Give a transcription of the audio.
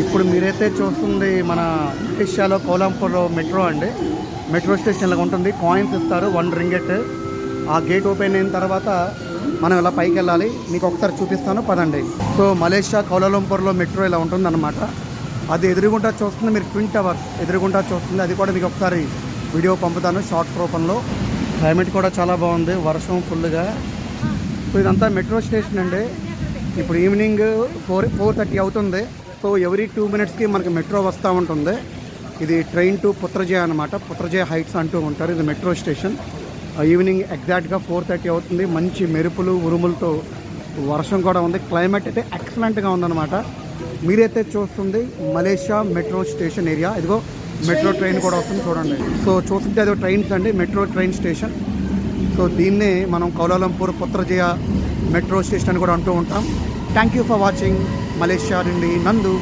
ఇప్పుడు మీరైతే చూస్తుంది మన మలేషియాలో కోలంపూర్లో మెట్రో అండి. మెట్రో స్టేషన్ లాగా ఉంటుంది. కాయిన్స్ ఇస్తారు 1 రింగెట్. ఆ గేట్ ఓపెన్ అయిన తర్వాత మనం ఇలా పైకి వెళ్ళాలి. మీకు ఒకసారి చూపిస్తాను పదండి. సో మలేషియా కౌలాలంపూర్లో మెట్రో ఇలా ఉంటుందన్నమాట. అది ఎదురుగుంటా చూస్తుంది, మీరు ట్విన్ టవర్స్ ఎదురుగుంటా చూస్తుంది. అది కూడా మీకు ఒకసారి వీడియో పంపుతాను షార్ట్ రూపంలో. క్లైమేట్ కూడా చాలా బాగుంది, వర్షం ఫుల్గా. సో ఇదంతా మెట్రో స్టేషన్ అండి. ఇప్పుడు ఈవినింగ్ 4:30 అవుతుంది. సో ఎవ్రీ 2 minutesకి మనకి మెట్రో వస్తూ ఉంటుంది. ఇది ట్రైన్ టు పుత్రజయ అనమాట. పుత్రజయ హైట్స్ అంటూ ఉంటారు. ఇది మెట్రో స్టేషన్. ఈవినింగ్ ఎగ్జాక్ట్గా 4:30 అవుతుంది. మంచి మెరుపులు ఉరుములతో వర్షం కూడా ఉంది. క్లైమేట్ అయితే ఎక్సలెంట్గా ఉందన్నమాట. మీరైతే చూస్తుంది మలేషియా మెట్రో స్టేషన్ ఏరియా. ఇదిగో మెట్రో ట్రైన్ కూడా వస్తుంది చూడండి. సో చూస్తుంటే అదో ట్రైన్స్ అండి, మెట్రో ట్రైన్ స్టేషన్. సో దీన్నే మనం కౌలాలంపూర్ పుత్రజయ మెట్రో స్టేషన్ అని కూడా అంటూ ఉంటాం. Thank you for watching. Malaysia నుండి నందు.